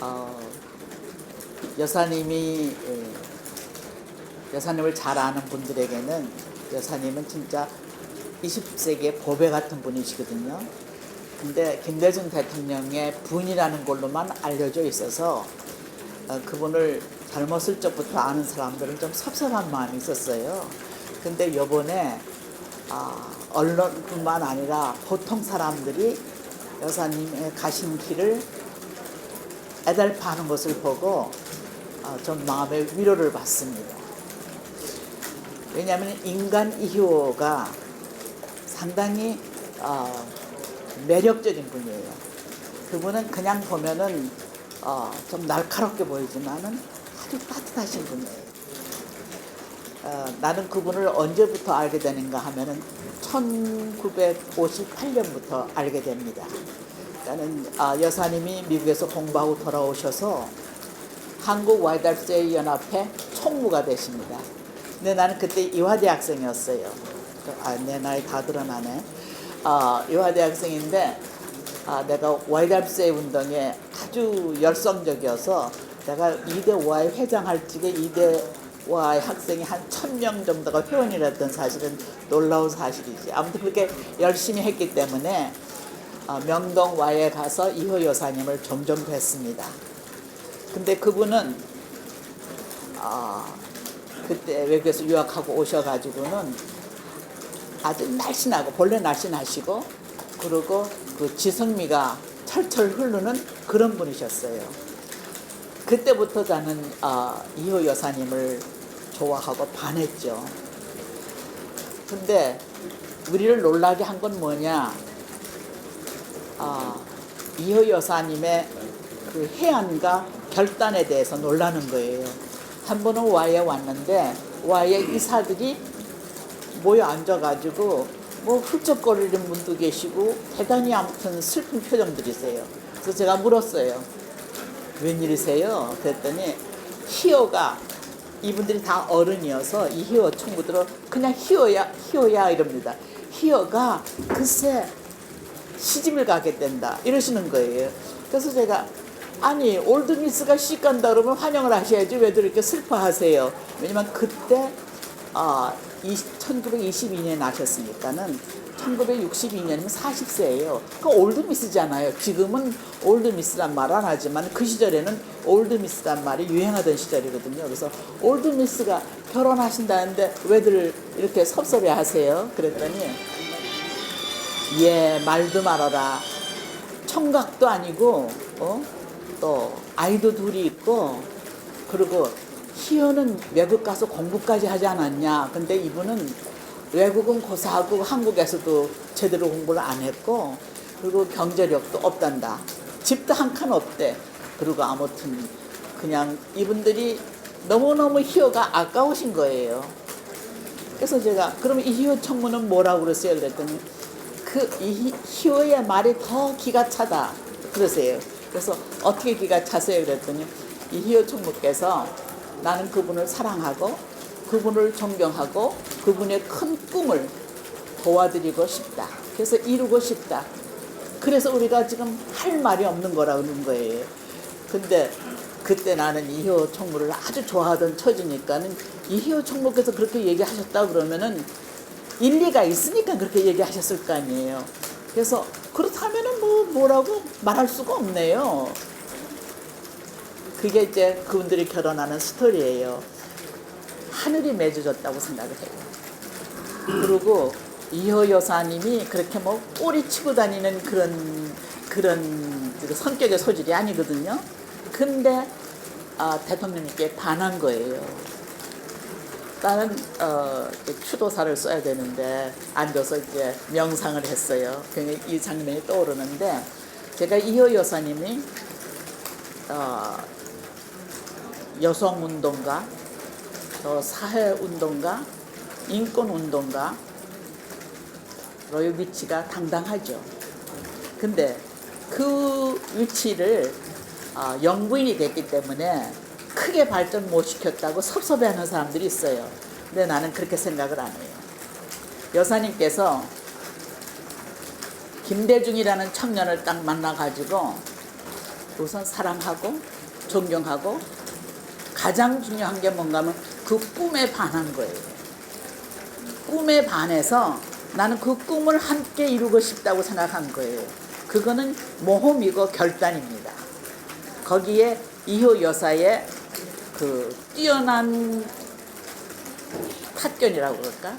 어, 여사님이 여사님을 잘 아는 분들에게는 여사님은 진짜 20세기의 보배 같은 분이시거든요. 근데 김대중 대통령의 부인이라는 걸로만 알려져 있어서 그분을 젊었을 적부터 아는 사람들은 좀 섭섭한 마음이 있었어요. 근데 요번에 언론뿐만 아니라 보통 사람들이 여사님의 가신 길을 애달파하는 것을 보고 좀 마음의 위로를 받습니다. 왜냐하면 인간 이효가 상당히 매력적인 분이에요. 그분은 그냥 보면은 좀 날카롭게 보이지만은 아주 따뜻하신 분이에요. 나는 그분을 언제부터 알게 되는가 하면은 1958년부터 알게 됩니다. 그러니까는 여사님이 미국에서 공부하고 돌아오셔서 한국 YWCA 연합회 총무가 되십니다. 근데 나는 그때 이화대학생이었어요. 내 나이 다 드러나네. 이화대학생인데 내가 YWCA 운동에 아주 열성적이어서 내가 이대와의 회장할 적에 이대와의 학생이 한 1000명 정도가 회원이랬던 사실은 놀라운 사실이지. 아무튼 그렇게 열심히 했기 때문에 명동와에 가서 이호 여사님을 종종 뵀습니다. 근데 그분은 그때 외국에서 유학하고 오셔가지고는 아주 날씬하고 본래 날씬하시고 그리고 그 지성미가 철철 흐르는 그런 분이셨어요. 그때부터 저는 이호 여사님을 좋아하고 반했죠. 근데 우리를 놀라게 한 건 뭐냐? 이호 여사님의 그 해안과 결단에 대해서 놀라는 거예요. 한 번은 와에 왔는데 와에 이사들이 모여 앉아가지고 뭐 훌쩍거리는 분도 계시고 대단히 아무튼 슬픈 표정들이세요. 그래서 제가 물었어요. 웬일이세요? 그랬더니 희호가 이분들이 다 어른이어서 이 희호 총무들은 그냥 희호야 이럽니다. 희호가 글쎄 시집을 가게 된다 이러시는 거예요. 그래서 제가 아니 올드미스가 시집 간다 그러면 환영을 하셔야지 왜들 이렇게 슬퍼하세요. 왜냐면 그때 1922년에 나셨으니까는 1962년이면 40세예요. 그 올드미스잖아요. 지금은 올드미스란 말 안 하지만 그 시절에는 올드미스란 말이 유행하던 시절이거든요. 그래서 올드미스가 결혼하신다는데 왜들 이렇게 섭섭해하세요? 그랬더니 말도 말아라. 청각도 아니고 또 아이도 둘이 있고 그리고 희연은 외국 가서 공부까지 하지 않았냐. 근데 이분은 외국은 고사하고 한국에서도 제대로 공부를 안 했고 그리고 경제력도 없단다. 집도 한 칸 없대. 그리고 아무튼 그냥 이분들이 너무너무 희호가 아까우신 거예요. 그래서 제가 그러면 이 희호 청문은 뭐라고 그랬어요? 그랬더니 이 희호의 말이 더 기가 차다 그러세요. 그래서 어떻게 기가 차세요? 그랬더니 이 희호 총무께서 나는 그분을 사랑하고 그분을 존경하고 그분의 큰 꿈을 도와드리고 싶다. 그래서 이루고 싶다. 그래서 우리가 지금 할 말이 없는 거라는 거예요. 근데 그때 나는 이희호 총무를 아주 좋아하던 처지니까는 이희호 총무께서 그렇게 얘기하셨다 그러면은 일리가 있으니까 그렇게 얘기하셨을 거 아니에요. 그래서 그렇다면은 뭐라고 말할 수가 없네요. 그게 이제 그분들이 결혼하는 스토리예요. 하늘이 맺어줬다고 생각을 해요. 그리고 이호 여사님이 그렇게 꼬리치고 다니는 그런 성격의 소질이 아니거든요. 근데 대통령님께 반한 거예요. 나는 추도사를 써야 되는데 앉아서 이제 명상을 했어요. 그러니까 이 장면이 떠오르는데 제가 이호 여사님이 여성운동가, 또 사회운동가, 인권운동가, 위치가 당당하죠. 근데 그 위치를 영부인이 됐기 때문에 크게 발전 못 시켰다고 섭섭해하는 사람들이 있어요. 근데 나는 그렇게 생각을 안 해요. 여사님께서 김대중이라는 청년을 딱 만나가지고 우선 사랑하고 존경하고 가장 중요한 게 뭔가 하면 그 꿈에 반한 거예요. 꿈에 반해서 나는 그 꿈을 함께 이루고 싶다고 생각한 거예요. 그거는 모험이고 결단입니다. 거기에 이효 여사의 그 뛰어난 탁견이라고 그럴까?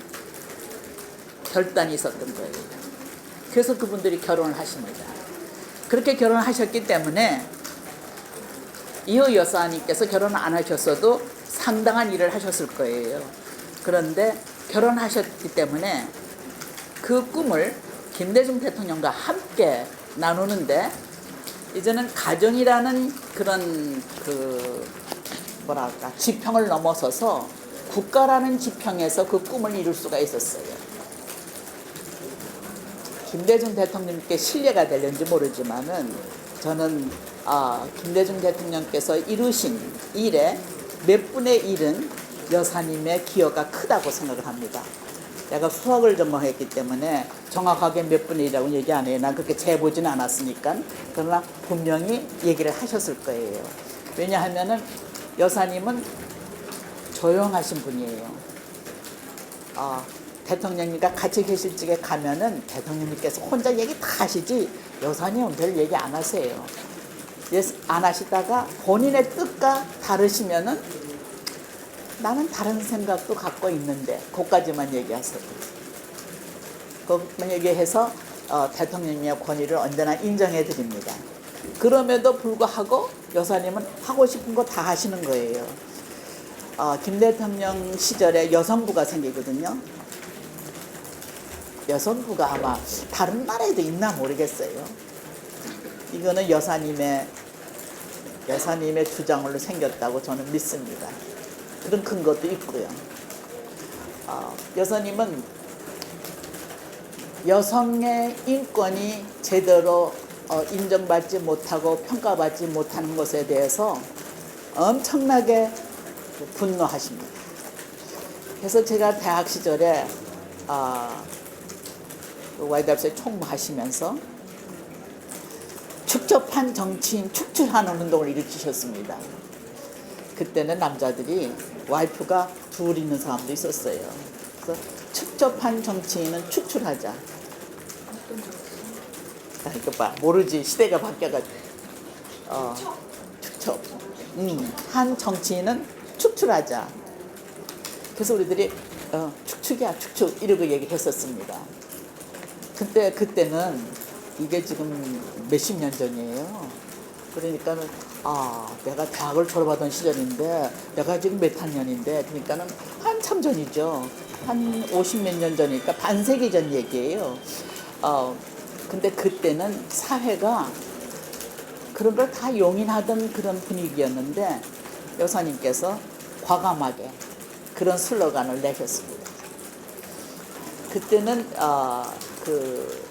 결단이 있었던 거예요. 그래서 그분들이 결혼을 하십니다. 그렇게 결혼하셨기 때문에 이효 여사님께서 결혼을 안 하셨어도 상당한 일을 하셨을 거예요. 그런데 결혼하셨기 때문에 그 꿈을 김대중 대통령과 함께 나누는데 이제는 가정이라는 그런 그 뭐랄까 지평을 넘어서서 국가라는 지평에서 그 꿈을 이룰 수가 있었어요. 김대중 대통령께 신뢰가 되는지 모르지만은 저는 김대중 대통령께서 이루신 일에 몇 분의 1은 여사님의 기여가 크다고 생각을 합니다. 내가 수학을 전공했기 때문에 정확하게 몇 분의 1이라고 얘기 안 해요. 난 그렇게 재보지는 않았으니까. 그러나 분명히 얘기를 하셨을 거예요. 왜냐하면은 여사님은 조용하신 분이에요. 대통령님과 같이 계실 적에 가면은 대통령님께서 혼자 얘기 다 하시지 여사님은 별 얘기 안 하세요. 안 하시다가 본인의 뜻과 다르시면은 나는 다른 생각도 갖고 있는데 그것까지만 얘기하세요. 그것만 얘기해서 대통령님의 권위를 언제나 인정해 드립니다. 그럼에도 불구하고 여사님은 하고 싶은 거 다 하시는 거예요. 김 대통령 시절에 여성부가 생기거든요. 여성부가 아마 다른 나라에도 있나 모르겠어요. 이거는 여사님의 주장으로 생겼다고 저는 믿습니다. 그런 근거도 있고요. 여사님은 여성의 인권이 제대로 인정받지 못하고 평가받지 못하는 것에 대해서 엄청나게 분노하십니다. 그래서 제가 대학 시절에 YWCA 총무하시면서 축적한 정치인 축출하는 운동을 일으키셨습니다. 그때는 남자들이 와이프가 둘 있는 사람도 있었어요. 그래서 축적한 정치인은 축출하자. 이거 봐, 모르지. 시대가 바뀌어가지고. 축적. 한 정치인은 축출하자. 그래서 우리들이 축축이야, 축축 이러고 얘기했었습니다. 그때는 이게 지금 몇십 년 전이에요. 그러니까는 내가 대학을 졸업하던 시절인데 내가 지금 몇 학년인데 그러니까는 한참 전이죠. 한 50몇 년 전이니까 반세기 전 얘기예요. 근데 그때는 사회가 그런 걸 다 용인하던 그런 분위기였는데 여사님께서 과감하게 그런 슬로건을 내셨습니다. 그때는 그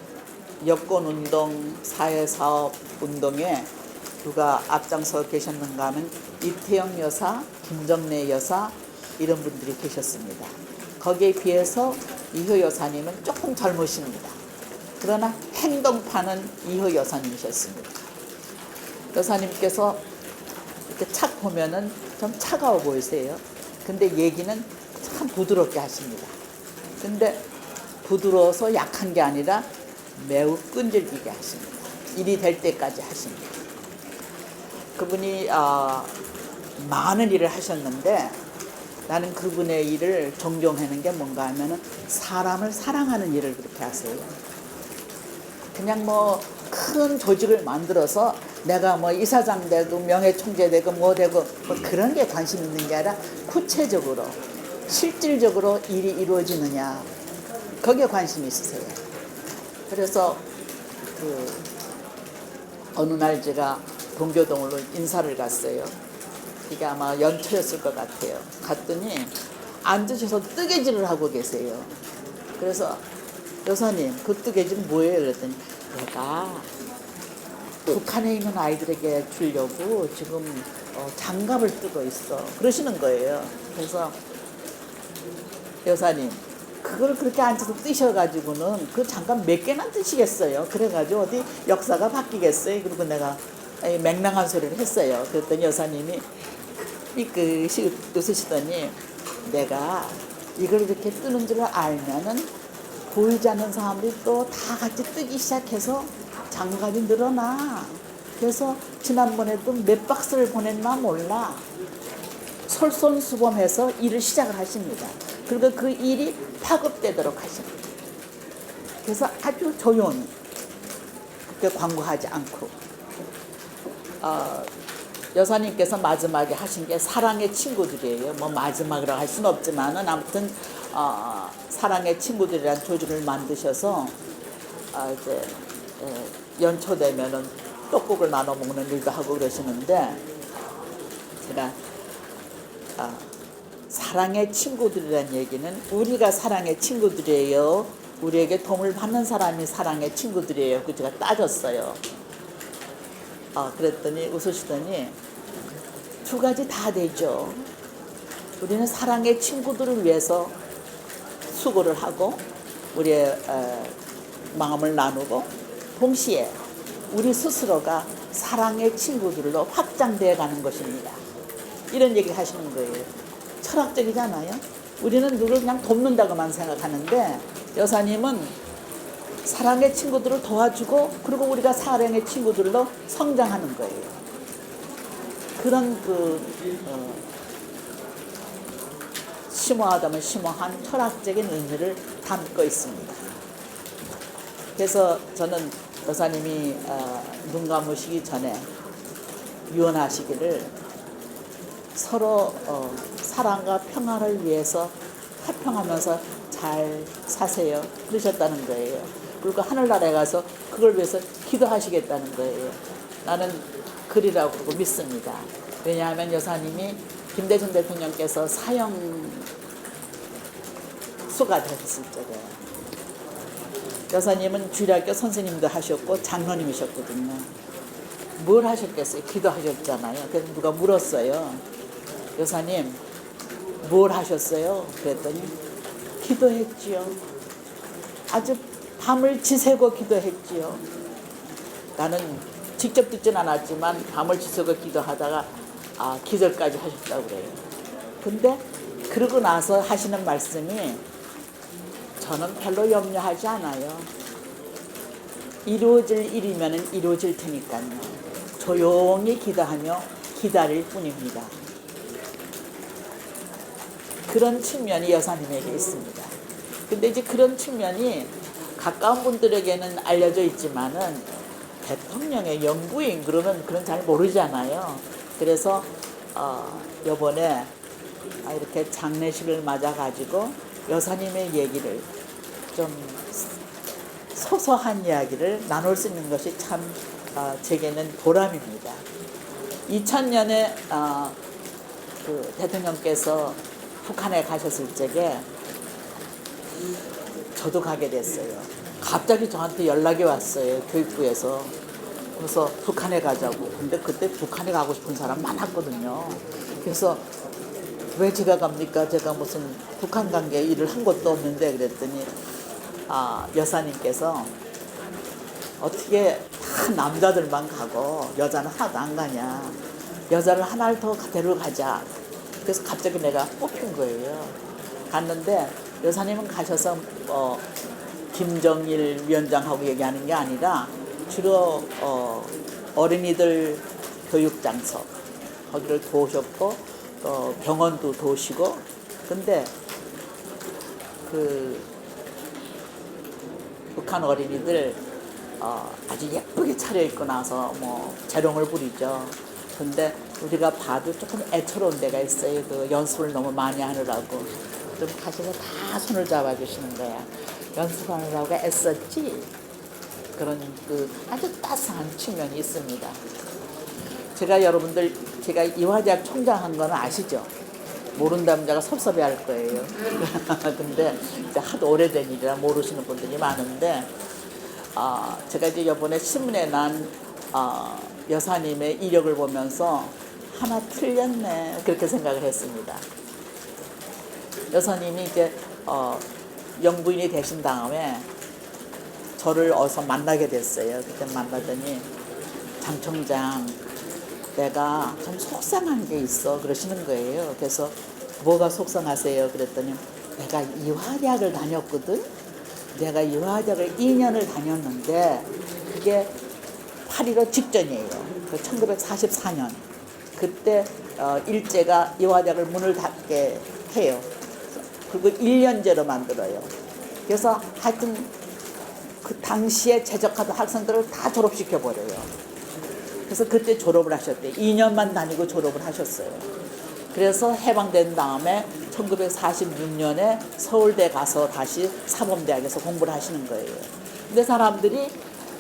여권운동, 사회사업운동에 누가 앞장서 계셨는가 하면 이태영 여사, 김정래 여사 이런 분들이 계셨습니다. 거기에 비해서 이효 여사님은 조금 젊으십니다. 그러나 행동파는 이효 여사님이셨습니다. 여사님께서 이렇게 착 보면은 좀 차가워 보이세요. 근데 얘기는 참 부드럽게 하십니다. 근데 부드러워서 약한 게 아니라 매우 끈질기게 하십니다. 일이 될 때까지 하십니다. 그분이 많은 일을 하셨는데 나는 그분의 일을 존경하는 게 뭔가 하면은 사람을 사랑하는 일을 그렇게 하세요. 그냥 뭐 큰 조직을 만들어서 내가 뭐 이사장 되고 명예총재 되고 뭐 되고 뭐 그런 게 관심 있는 게 아니라 구체적으로 실질적으로 일이 이루어지느냐 거기에 관심이 있으세요. 그래서 어느 날 제가 동교동으로 인사를 갔어요. 이게 아마 연초였을 것 같아요. 갔더니 앉으셔서 뜨개질을 하고 계세요. 그래서 여사님 그 뜨개질은 뭐예요? 그랬더니 내가 북한에 있는 아이들에게 주려고 지금 장갑을 뜨고 있어. 그러시는 거예요. 그래서 여사님 그걸 그렇게 앉아서 뜨셔가지고는 그 장갑 몇 개나 뜨시겠어요. 그래가지고 어디 역사가 바뀌겠어요. 그리고 내가 맹랑한 소리를 했어요. 그랬더니 여사님이 삐끗이 웃으시더니 내가 이걸 이렇게 뜨는 줄 알면은 보이지 않는 사람들이 또 다 같이 뜨기 시작해서 장갑이 늘어나. 그래서 지난번에도 몇 박스를 보냈나 몰라. 솔선수범해서 일을 시작을 하십니다. 그리고 그 일이 파급되도록 하십니다. 그래서 아주 조용히 광고하지 않고 여사님께서 마지막에 하신 게 사랑의 친구들이에요. 뭐 마지막이라고 할 수는 없지만은 아무튼 사랑의 친구들이라는 조직을 만드셔서 이제 연초되면은 떡국을 나눠 먹는 일도 하고 그러시는데 제가 사랑의 친구들이라는 얘기는 우리가 사랑의 친구들이에요. 우리에게 도움을 받는 사람이 사랑의 친구들이에요. 그 제가 따졌어요. 그랬더니 웃으시더니 두 가지 다 되죠. 우리는 사랑의 친구들을 위해서 수고를 하고 우리의 마음을 나누고 동시에 우리 스스로가 사랑의 친구들로 확장되어 가는 것입니다. 이런 얘기 하시는 거예요. 철학적이잖아요. 우리는 누굴 그냥 돕는다고만 생각하는데 여사님은 사랑의 친구들을 도와주고 그리고 우리가 사랑의 친구들로 성장하는 거예요. 그런 심오하다면 심오한 철학적인 의미를 담고 있습니다. 그래서 저는 여사님이 눈 감으시기 전에 유언하시기를 서로 사랑과 평화를 위해서 화평하면서 잘 사세요 그러셨다는 거예요. 그리고 하늘나라에 가서 그걸 위해서 기도하시겠다는 거예요. 나는 그리라고 믿습니다. 왜냐하면 여사님이 김대중 대통령께서 사형수가 됐을 적에 여사님은 주일학교 선생님도 하셨고 장로님이셨거든요. 뭘 하셨겠어요? 기도하셨잖아요. 그래서 누가 물었어요. 여사님 뭘 하셨어요? 그랬더니 기도했지요. 아주 밤을 지새고 기도했지요. 나는 직접 듣진 않았지만 밤을 지새고 기도하다가 기절까지 하셨다고 그래요. 근데 그러고 나서 하시는 말씀이 저는 별로 염려하지 않아요. 이루어질 일이면 이루어질 테니까요. 조용히 기도하며 기다릴 뿐입니다. 그런 측면이 여사님에게 있습니다. 근데 이제 그런 측면이 가까운 분들에게는 알려져 있지만은 대통령의 영부인 그러면 그런 잘 모르잖아요. 그래서 요번에 이렇게 장례식을 맞아 가지고 여사님의 얘기를 좀 소소한 이야기를 나눌 수 있는 것이 참 제게는 보람입니다. 2000년에 그 대통령께서 북한에 가셨을 적에 저도 가게 됐어요. 갑자기 저한테 연락이 왔어요. 교육부에서. 그래서 북한에 가자고. 근데 그때 북한에 가고 싶은 사람 많았거든요. 그래서 왜 제가 갑니까? 제가 무슨 북한 관계 일을 한 것도 없는데 그랬더니 여사님께서 어떻게 다 남자들만 가고 여자는 하나도 안 가냐. 여자를 하나를 더 데려가자. 그래서 갑자기 내가 뽑힌 거예요. 갔는데 여사님은 가셔서 김정일 위원장하고 얘기하는 게 아니라 주로 어린이들 교육장소 거기를 도우셨고 병원도 도우시고 근데 그 북한 어린이들 아주 예쁘게 차려입고 나서 뭐 재롱을 부리죠. 근데 우리가 봐도 조금 애처로운 데가 있어요. 그 연습을 너무 많이 하느라고. 좀 가셔서 다 손을 잡아주시는 거야. 연습하느라고 애썼지? 그런 그 아주 따스한 측면이 있습니다. 제가 여러분들 제가 이화대학 총장한 건 아시죠? 모른다면 제가 섭섭해할 거예요. 근데 이제 하도 오래된 일이라 모르시는 분들이 많은데 제가 이제 이번에 신문에 난 여사님의 이력을 보면서 하나 틀렸네 그렇게 생각을 했습니다. 여사님이 이제 영부인이 되신 다음에 저를 어서 만나게 됐어요. 그때 만나더니 장 청장, 내가 좀 속상한 게 있어 그러시는 거예요. 그래서 뭐가 속상하세요? 그랬더니 내가 이화대학을 다녔거든. 내가 이화대학을 2년을 다녔는데 그게 8.15 직전이에요. 그 1944년. 그때 일제가 이화대학을 문을 닫게 해요. 그리고 1년제로 만들어요. 그래서 하여튼 그 당시에 재적하던 학생들을 다 졸업시켜버려요. 그래서 그때 졸업을 하셨대요. 2년만 다니고 졸업을 하셨어요. 그래서 해방된 다음에 1946년에 서울대 가서 다시 사범대학에서 공부를 하시는 거예요. 근데 사람들이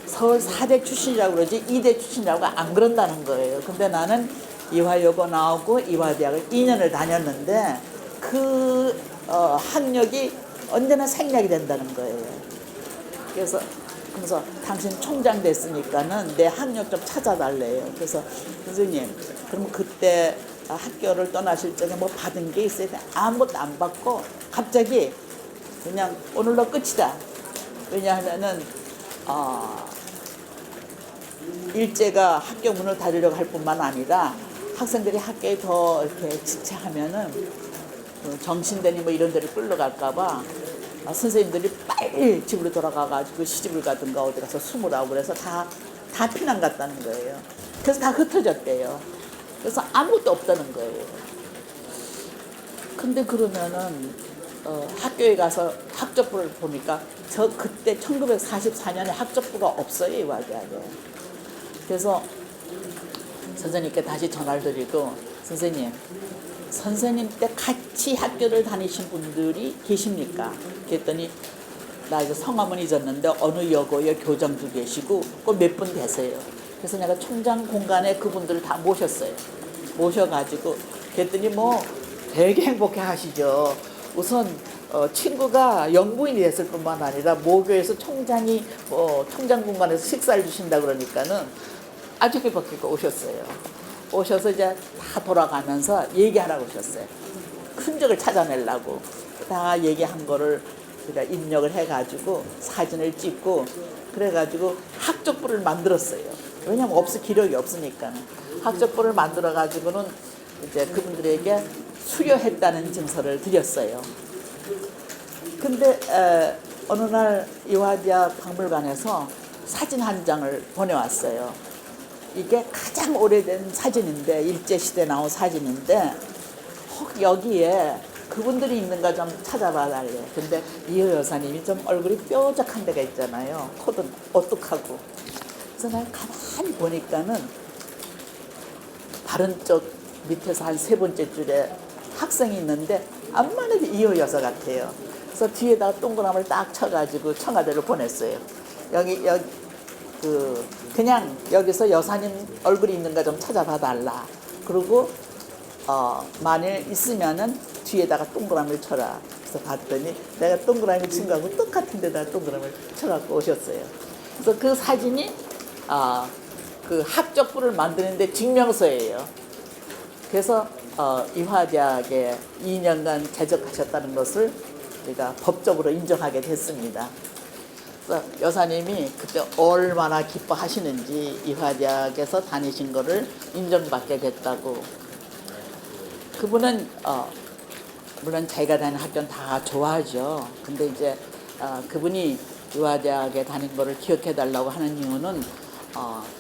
서울 4대 출신이라고 그러지 2대 출신이라고 안 그런다는 거예요. 근데 나는 이화여고 나오고 이화대학을 2년을 다녔는데 그 학력이 언제나 생략이 된다는 거예요. 그래서 당신 총장 됐으니까는 내 학력 좀 찾아달래요. 그래서 선생님, 그럼 그때 학교를 떠나실 적에 뭐 받은 게 있어야 돼? 아무것도 안 받고 갑자기 그냥 오늘로 끝이다. 왜냐하면은 일제가 학교 문을 닫으려고 할 뿐만 아니라 학생들이 학교에 더 이렇게 지체하면은 정신대니 뭐 이런 데를 끌려갈까봐 선생님들이 빨리 집으로 돌아가가지고 시집을 가든가 어디 가서 숨으라고 그래서 다 피난 갔다는 거예요. 그래서 다 흩어졌대요. 그래서 아무것도 없다는 거예요. 근데 그러면은 학교에 가서 학적부를 보니까 저 그때 1944년에 학적부가 없어요, 이화대학에. 그래서 선생님께 다시 전화를 드리고 선생님 때 같이 학교를 다니신 분들이 계십니까? 그랬더니 나 이제 성함은 잊었는데 어느 여고에 교장도 계시고 꼭 몇 분 계세요. 그래서 내가 총장 공간에 그분들을 다 모셨어요. 모셔가지고 그랬더니 뭐 되게 행복해 하시죠. 우선 친구가 영부인이 됐을 뿐만 아니라 모교에서 총장이 총장 공간에서 식사를 주신다 그러니까는 아주 기쁘게 오셨어요. 오셔서 이제 다 돌아가면서 얘기하라고 오셨어요. 흔적을 찾아내려고 다 얘기한 거를 우리가 입력을 해가지고 사진을 찍고 그래가지고 학적부를 만들었어요. 왜냐면 기록이 없으니까 학적부를 만들어가지고는 이제 그분들에게 수료했다는 증서를 드렸어요. 근데 어느 날 이화대학 박물관에서 사진 한 장을 보내왔어요. 이게 가장 오래된 사진인데 일제시대 나온 사진인데 혹 여기에 그분들이 있는가 좀 찾아봐 달래. 근데 이호 여사님이 좀 얼굴이 뾰족한 데가 있잖아요. 코도 오뚝하고. 그래서 내가 가만히 보니까는 다른 쪽 밑에서 한 3번째 줄에 학생이 있는데 암만 해도 이호 여사 같아요. 그래서 뒤에다가 동그라미를 딱 쳐가지고 청와대로 보냈어요. 여기 그냥 여기서 여사님 얼굴이 있는가 좀 찾아봐 달라. 그리고 만일 있으면은 뒤에다가 동그라미를 쳐라. 그래서 봤더니 내가 동그라미 친 거하고 똑같은 데다가 동그라미를 쳐갖고 오셨어요. 그래서 그 사진이 그 학적부를 만드는데 증명서예요. 그래서 이화대학에 2년간 재적하셨다는 것을 우리가 법적으로 인정하게 됐습니다. 그래서 여사님이 그때 얼마나 기뻐하시는지 이화대학에서 다니신 거를 인정받게 됐다고. 그분은 물론 자기가 다니는 학교는 다 좋아하죠. 근데 이제 그분이 이화대학에 다닌 거를 기억해 달라고 하는 이유는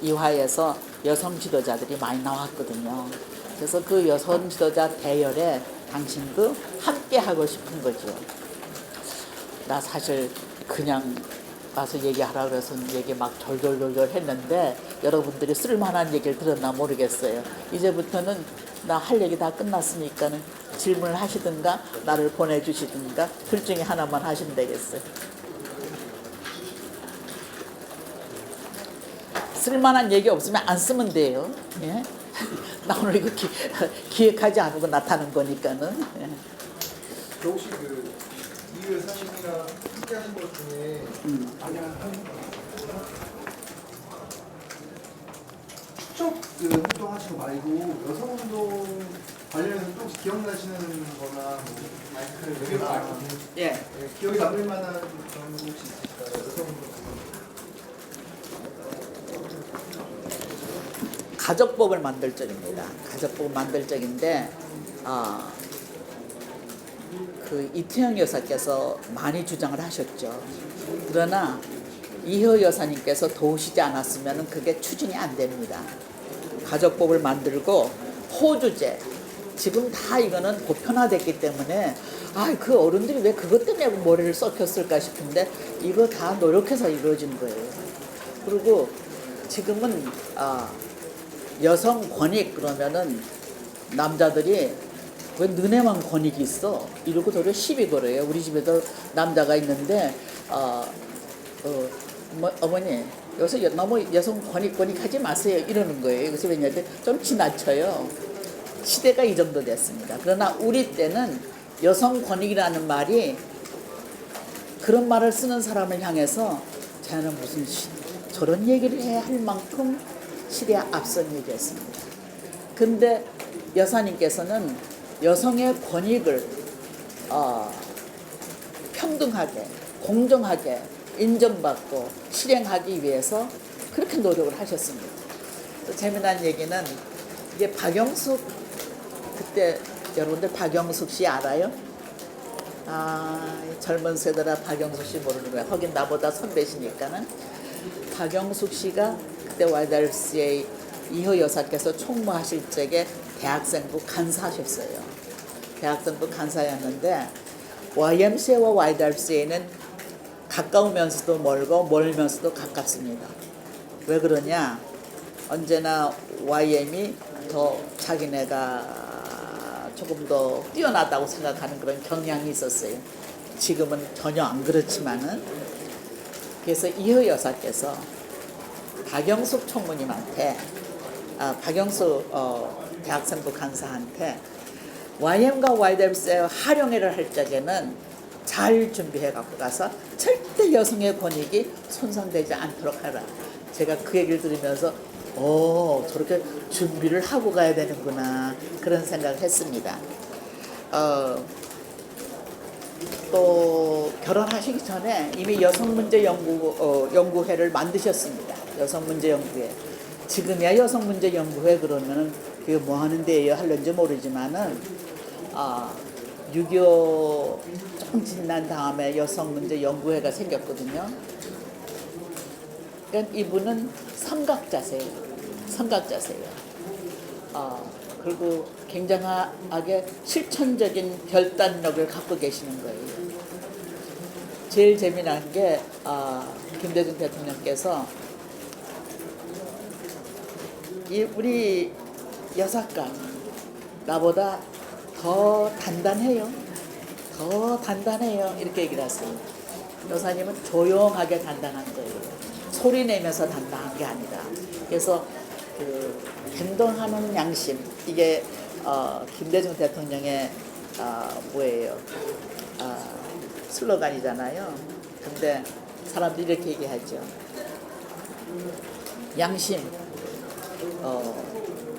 이화에서 여성 지도자들이 많이 나왔거든요. 그래서 그 여성 지도자 대열에 당신도 함께 하고 싶은 거죠. 나 사실 그냥 와서 얘기하라 그래서 얘기 막 절절절절 했는데 여러분들이 쓸만한 얘기를 들었나 모르겠어요. 이제부터는 나 할 얘기 다 끝났으니까는 질문을 하시든가 나를 보내주시든가 둘 중에 하나만 하시면 되겠어요. 쓸만한 얘기 없으면 안 쓰면 돼요. 예? 나 오늘 이거 기획하지 않고 나타난 거니까는. 예. 혹시 이 여사님이랑 함께 하신 것 중에 축적 활동하시는 거 말고 여성운동 관련해서 또 기억나시는 거나 예. 기억에 남을 만한 그런 혹시 있으실까요? 여성운동 가족법을 만들 적입니다. 가족법을 만들 적인데 그 이태영 여사께서 많이 주장을 하셨죠. 그러나 이효 여사님께서 도우시지 않았으면 그게 추진이 안 됩니다. 가족법을 만들고 호주제 지금 다 이거는 보편화됐기 때문에 그 어른들이 왜 그것 때문에 머리를 썩혔을까 싶은데 이거 다 노력해서 이루어진 거예요. 그리고 지금은 여성 권익 그러면은 남자들이 왜 너네만 권익이 있어? 이러고 도리어 시비 걸어요. 우리 집에도 남자가 있는데 어머니 여기서 너무 여성 권익 하지 마세요 이러는 거예요. 그래서 왜냐하면 좀 지나쳐요. 시대가 이 정도 됐습니다. 그러나 우리 때는 여성 권익이라는 말이 그런 말을 쓰는 사람을 향해서 쟤는 무슨 저런 얘기를 해야 할 만큼 시대에 앞선 얘기였습니다. 근데 여사님께서는 여성의 권익을 평등하게 공정하게 인정받고 실행하기 위해서 그렇게 노력을 하셨습니다. 또 재미난 얘기는 이게 박영숙 그때 여러분들 박영숙 씨 알아요? 젊은 세대라 박영숙 씨 모르는 거야. 하긴 나보다 선배시니까는. 박영숙 씨가 그때 YWCA 이효 여사께서 총무하실 적에 대학생부 간사하셨어요. 대학생부 간사였는데 YMCA와 YWCA는 가까우면서도 멀고 멀면서도 가깝습니다. 왜 그러냐? 언제나 YM이 더 자기네가 조금 더 뛰어나다고 생각하는 그런 경향이 있었어요. 지금은 전혀 안 그렇지만은. 그래서 이효 여사께서 박영숙 총무님한테 박영숙 대학생부 간사한테 YM과 YWCA 활용회를 할 적에는 잘 준비해 갖고 가서 절대 여성의 권익이 손상되지 않도록 하라. 제가 그 얘기를 들으면서 저렇게 준비를 하고 가야 되는구나 그런 생각을 했습니다. 또 결혼하시기 전에 이미 여성문제연구회를 만드셨습니다. 여성문제연구회. 지금이야 여성문제연구회 그러면은 그게 뭐 하는 데예요 할런지 모르지만은 6.25 조금 지난 다음에 여성문제연구회가 생겼거든요. 그러니까 이분은 삼각자세예요. 그리고 굉장하게 실천적인 결단력을 갖고 계시는 거예요. 제일 재미난 게 김대중 대통령께서 우리 여사가 나보다 더 단단해요. 이렇게 얘기를 하세요. 여사님은 조용하게 단단한 거예요. 소리 내면서 단단한 게 아니라. 그래서 그 행동하는 양심 이게 김대중 대통령의 뭐예요? 슬로건이잖아요. 근데 사람들이 이렇게 얘기하죠. 양심.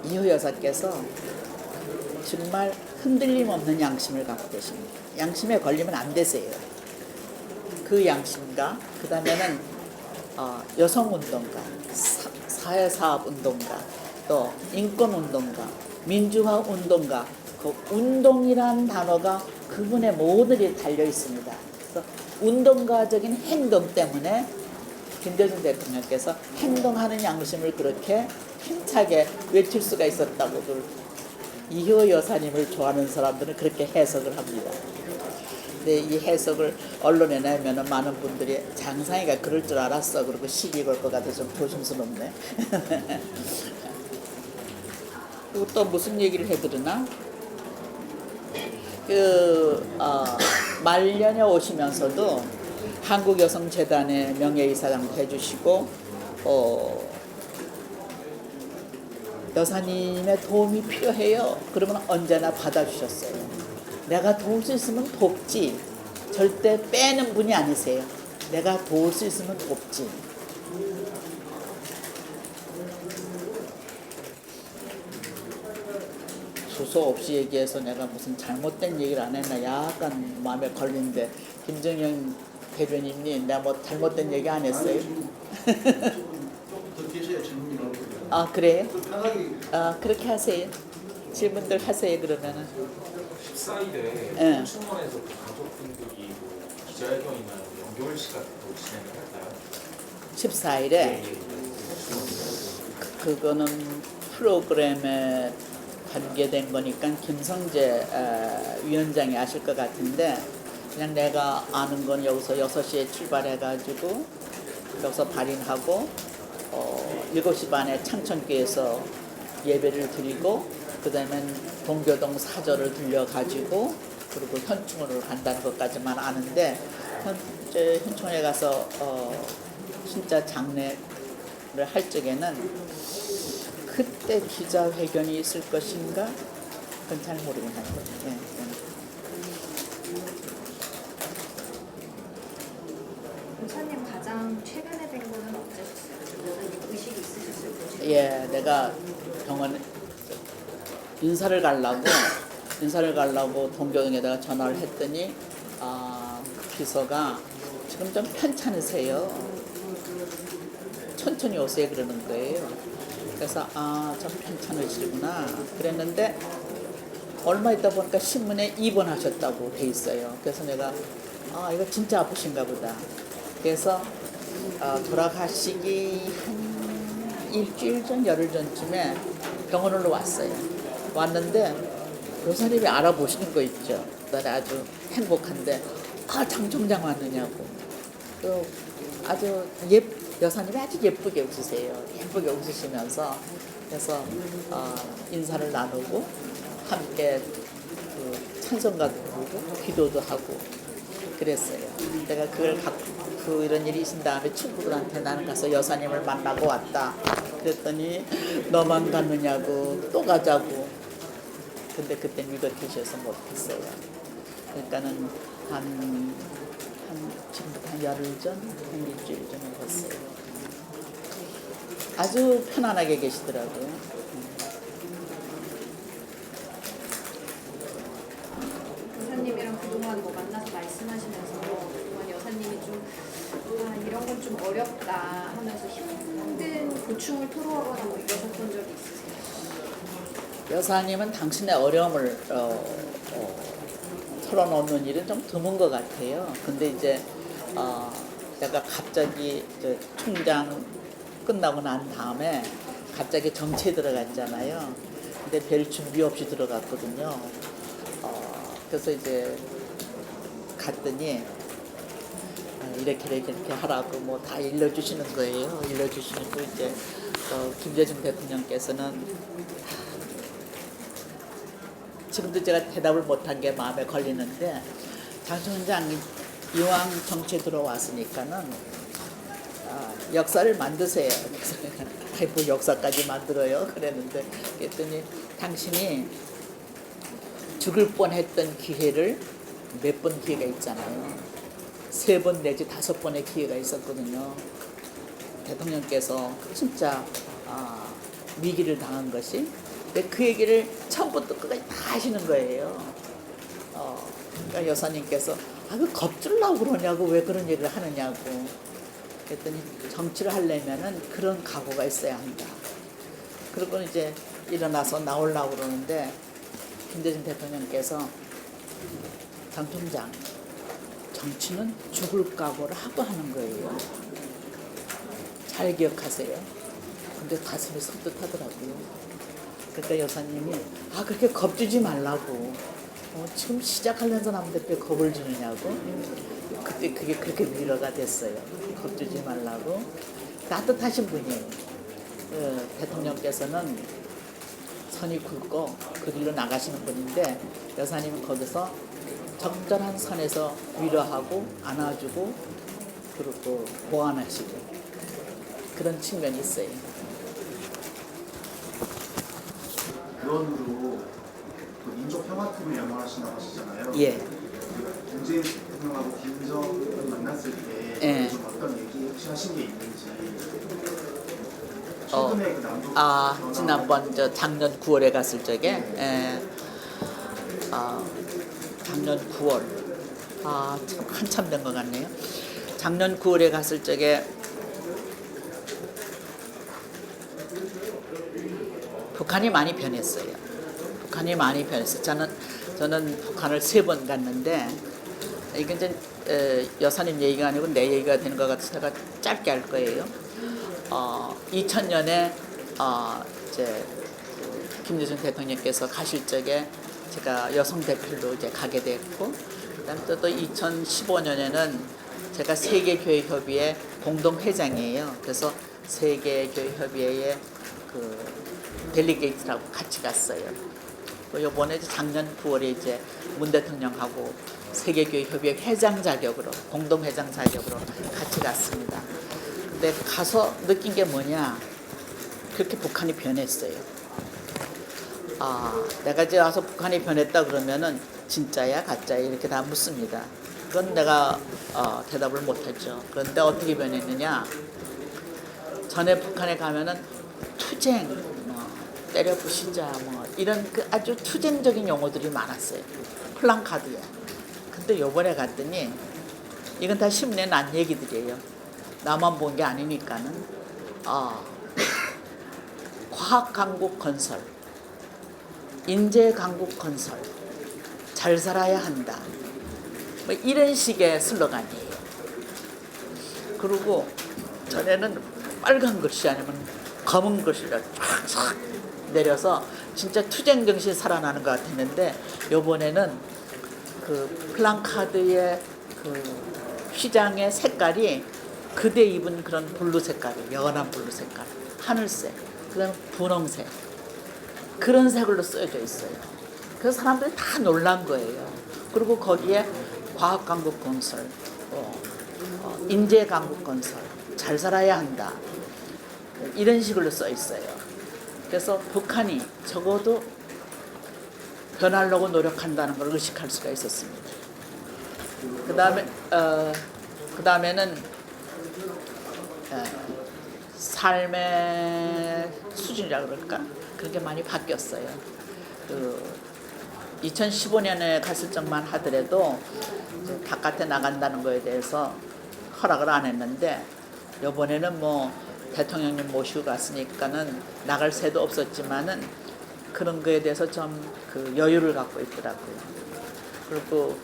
이효 여사께서 정말 흔들림 없는 양심을 갖고 계십니다. 양심에 걸리면 안 되세요. 그 양심과 그 다음에는 여성운동가, 사회사업운동가, 또 인권운동가, 민주화운동가, 그 운동이라는 단어가 그분의 모든 게 달려 있습니다. 그래서 운동가적인 행동 때문에 김대중 대통령께서 행동하는 양심을 그렇게 힘차게 외칠 수가 있었다고 이효 여사님을 좋아하는 사람들은 그렇게 해석을 합니다. 근데 이 해석을 언론에 내면 많은 분들이 장상이가 그럴 줄 알았어 그러고 시비 걸 것 같아서 좀 조심스럽네. 그리고 또 무슨 얘기를 해드리나? 말년에 오시면서도 한국여성재단의 명예이사장도 해주시고 여사님의 도움이 필요해요. 그러면 언제나 받아주셨어요. 내가 도울 수 있으면 돕지. 절대 빼는 분이 아니세요. 내가 도울 수 있으면 돕지. 수소 없이 얘기해서 내가 무슨 잘못된 얘기를 안 했나 약간 마음에 걸리는데 김정영 대변인님 내가 뭐 잘못된 얘기 안 했어요? 더 계셔야 질문이 나오거든요. 아 그래요? 좀 편하게 아 그렇게 하세요. 질문들 하세요 그러면은. 14일에 예. 충원에서 그 가족분들이 뭐 기자회견이나 연결식 같은 거 진행을 할까요? 14일에 예. 그거는 프로그램에 관계된 거니까 김성재 위원장이 아실 것 같은데 그냥 내가 아는 건 여기서 6시에 출발해가지고 여기서 발인하고 7시 반에 창천교에서 예배를 드리고 그 다음에 동교동 사저를 들려가지고 그리고 현충원으로 간다는 것까지만 아는데 현충원에 가서 진짜 장례를 할 적에는 그때 기자회견이 있을 것인가? 그건 잘 모르겠네요. 네. 목사님 가장 최근에 된 거는 어떠셨어요? 목사님 의식이 있으셨을 때? 예, 내가 병원에 인사를 가려고 동교동에다가 전화를 했더니 비서가 지금 좀 편찮으세요. 천천히 오세요 그러는 거예요. 그래서 좀 편찮으시구나 그랬는데 얼마 있다 보니까 신문에 입원하셨다고 돼 있어요. 그래서 내가 이거 진짜 아프신가 보다. 그래서 돌아가시기 한 일주일 전 열흘 전쯤에 병원으로 왔어요. 왔는데 여사님이 알아보시는 거 있죠. 나는 아주 행복한데 장 총장 왔느냐고. 또 아주 여사님이 아주 예쁘게 웃으세요. 예쁘게 웃으시면서 그래서 인사를 나누고 함께 그 찬송가도 부르고 기도도 하고 그랬어요. 내가 그걸 갖고 이런 일이 있은 다음에 친구들한테 나는 가서 여사님을 만나고 왔다. 그랬더니 너만 갔느냐고 또 가자고. 근데 그때 이거 계셔서 못했어요. 그러니까는 지금부터 한 열흘 전, 한 일주일 전에 봤어요. 아주 편안하게 계시더라고요. 여사님이랑 그동안 뭐 만나서 말씀하시면서 그동안 여사님이 좀 이런 건 좀 어렵다 하면서 힘든 고충을 토로하거나 뭐 이러셨던 적이 있으세요? 여사님은 당신의 어려움을 털어놓는 일은 좀 드문 것 같아요. 근데 이제 내가 갑자기 총장 끝나고 난 다음에 갑자기 정치에 들어갔잖아요. 근데 별 준비 없이 들어갔거든요. 그래서 이제 갔더니 이렇게 하라고 뭐 다 일러주시는 거예요. 일러주시는 거 이제 김대중 대통령께서는 지금도 제가 대답을 못한 게 마음에 걸리는데 장 총장이 이왕 정치에 들어왔으니까는 역사를 만드세요. 그래서 뭐 역사까지 만들어요. 그랬는데 그랬더니 당신이 죽을 뻔했던 기회를 몇 번 기회가 있잖아요. 3번 내지 5번의 기회가 있었거든요. 대통령께서 진짜 위기를 당한 것이. 근데 그 얘기를 처음부터 끝까지 다 하시는 거예요. 그러니까 여사님께서 그 겁주려고 그러냐고 왜 그런 얘기를 하느냐고. 그랬더니 정치를 하려면은 그런 각오가 있어야 한다. 그리고 이제 일어나서 나오려고 그러는데 김대중 대통령께서 장 총장 정치는 죽을 각오를 하고 하는 거예요. 잘 기억하세요. 근데 가슴이 섬뜩하더라고요. 그러니까 여사님이 그렇게 겁주지 말라고. 지금 시작하려는 사람한테 왜 겁을 주느냐고. 그때 그게 그렇게 위로가 됐어요. 겁주지 말라고. 따뜻하신 분이에요. 대통령께서는 선이 굵고 그 길로 나가시는 분인데 여사님은 거기서 적절한 선에서 위로하고 안아주고 그리고 보완하시고 그런 측면이 있어요. 의원으로 그 민족평화팀을 양성하신다고 하시잖아요. 예. 문재인 대통령하고 김정은 만났을 때 좀 어떤 얘기 혹시 하신 게 있는지. 최근에 그 남북 지난번 작년 9월에 갔을 적에 작년 9월 참 한참 된 것 같네요. 작년 9월에 갔을 적에 북한이 많이 변했어요. 북한이 많이 변했어요. 저는 북한을 3번 갔는데 이건 이제 여사님 얘기가 아니고 내 얘기가 되는 것 같아서 제가 짧게 할 거예요. 2000년에 이제 김대중 대통령께서 가실 적에 제가 여성 대표로 이제 가게 됐고, 그다음에 또 2015년에는 제가 세계교회협의회 공동회장이에요. 그래서 세계교회협의회의 그 델리게이트라고 같이 갔어요. 이번에 작년 9월에 이제 문 대통령하고 세계교회협의회 회장 자격으로, 공동회장 자격으로 같이 갔습니다. 근데 가서 느낀 게 뭐냐, 그렇게 북한이 변했어요. 내가 이제 와서 북한이 변했다 그러면은 진짜야 가짜야 이렇게 다 묻습니다. 그건 내가 대답을 못했죠. 그런데 어떻게 변했느냐, 전에 북한에 가면은 투쟁, 때려 부시자, 이런 그 아주 투쟁적인 용어들이 많았어요. 플랜카드야. 근데 요번에 갔더니 이건 다 신문에 난 얘기들이에요. 나만 본 게 아니니까는. 과학강국 건설, 인재강국 건설, 잘 살아야 한다, 이런 식의 슬로건이에요. 그리고 전에는 빨간 글씨 아니면 검은 글씨가 쫙쫙 내려서 진짜 투쟁 정신이 살아나는 것 같았는데, 요번에는 그 플랜카드의 그 휘장의 색깔이 그대 입은 그런 블루 색깔이에요. 연한 블루 색깔, 하늘색, 그다음에 분홍색, 그런 색으로 쓰여져 있어요. 그래서 사람들이 다 놀란 거예요. 그리고 거기에 과학강국 건설, 인재강국 건설, 잘 살아야 한다, 이런 식으로 써 있어요. 그래서 북한이 적어도 변하려고 노력한다는 걸 의식할 수가 있었습니다. 그다음에는 삶의 수준이라 그럴까, 그런 게 많이 바뀌었어요. 2015년에 갔을 적만 하더라도 바깥에 나간다는 거에 대해서 허락을 안 했는데, 이번에는 대통령님 모시고 갔으니까는 나갈 새도 없었지만은 그런 거에 대해서 좀 그 여유를 갖고 있더라고요. 그리고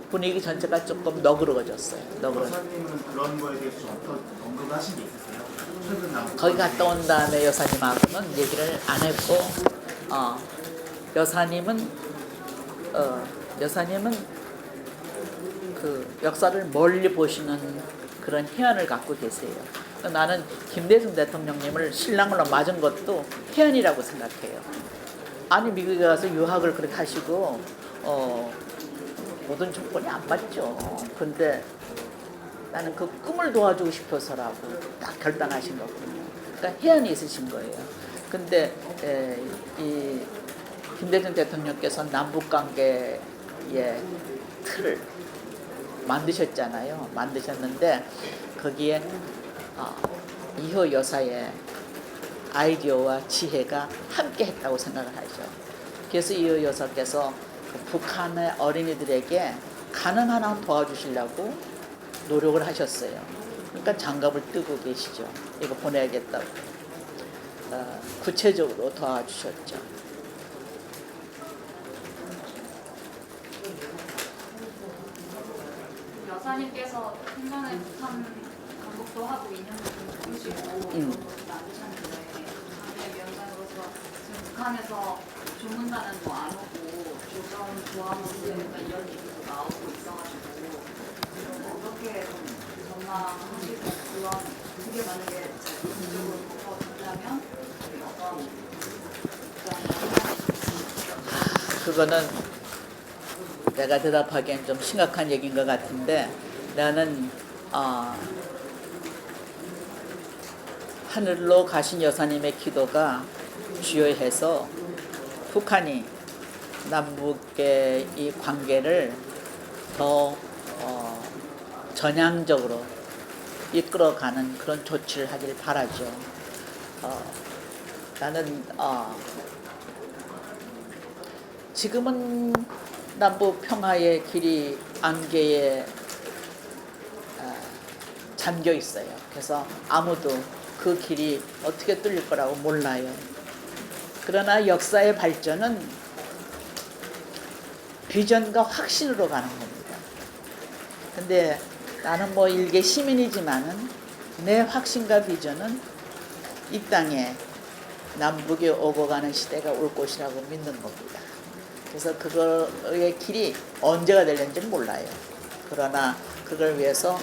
분위기 전체가 조금 너그러워졌어요. 여사님은 그런 거에 대해서 좀 어떤 언급하신 게 있으세요? 최근 거기 갔다 온 다음에 여사님하고는 얘기를 안 했고, 여사님은 그 역사를 멀리 보시는 그런 해안을 갖고 계세요. 나는 김대중 대통령님을 신랑으로 맞은 것도 해안이라고 생각해요. 아니, 미국에 가서 유학을 그렇게 하시고 모든 조건이 안 맞죠. 근데 나는 그 꿈을 도와주고 싶어서라고 딱 결단하신 거군요. 그러니까 해안이 있으신 거예요. 근데 이 김대중 대통령께서 남북관계의 틀을 만드셨잖아요. 만드셨는데 거기에 이호 여사의 아이디어와 지혜가 함께 했다고 생각을 하죠. 그래서 이호 여사께서 북한의 어린이들에게 가능한 한 도와주시려고 노력을 하셨어요. 그러니까 장갑을 뜨고 계시죠. 이거 보내야겠다고. 구체적으로 도와주셨죠. 여사님께서 생전에 북한 강국도 하고 인연도 좀 보시고 나누셨는데, 위원장으로서 지금 북한에서 조문단은 안 오고 조정 조합원들과 이런 얘기도 나오고 있어가지고 어떻게 전망하시고, 그게 만약에 적극적으로 벗어나면 어떤 그거는 내가 대답하기엔 좀 심각한 얘기인 것 같은데, 나는 하늘로 가신 여사님의 기도가 주요해서 북한이 남북의 이 관계를 더 전향적으로 이끌어가는 그런 조치를 하길 바라죠. 나는 지금은 남북 평화의 길이 안개에 잠겨 있어요. 그래서 아무도 그 길이 어떻게 뚫릴 거라고 몰라요. 그러나 역사의 발전은 비전과 확신으로 가는 겁니다. 근데 나는 뭐 일개 시민이지만은 내 확신과 비전은 이 땅에 남북이 오고 가는 시대가 올 것이라고 믿는 겁니다. 그래서 그거의 길이 언제가 될는지 몰라요. 그러나 그걸 위해서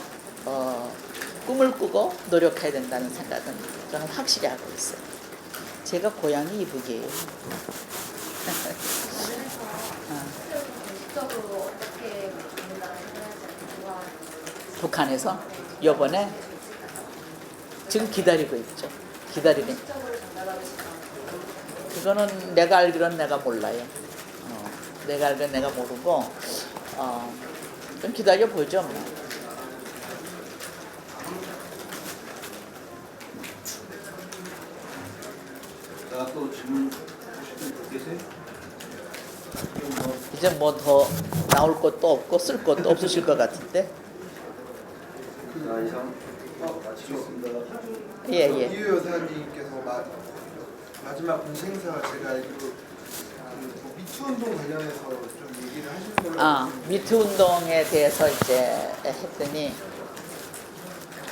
꿈을 꾸고 노력해야 된다는 생각은 저는 확실히 하고 있어요. 제가 고향이 이북이에요. 공식적으로 어떻게 된다는 생각을 북한에서 요번에 지금 기다리고 있죠. 기다리고 있죠. 공식적으로 전달하고 싶다. 그거는 내가 알기로는 내가 몰라요. 내가 알기로는 내가 모르고 좀 기다려보죠. 뭐. 또 질문 하시는 분 계세요? 이제 뭐 더 나올 것도 없고 쓸 것도 없으실 것 같은데. 이상 마치겠습니다. 예. 이유 여사님께서 마지막 공생사 제가 알기로 그 미투 운동 관련해서 좀 얘기를 하신 걸로 미투 운동에 대해서 이제 했더니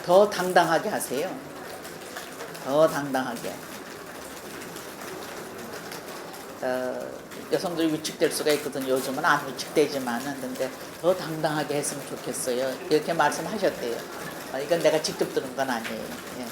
더 당당하게 하세요. 더 당당하게. 여성들이 위축될 수가 있거든. 요즘은 안 위축되지만은 근데 더 당당하게 했으면 좋겠어요. 이렇게 말씀하셨대요. 이건 내가 직접 들은 건 아니에요. 예.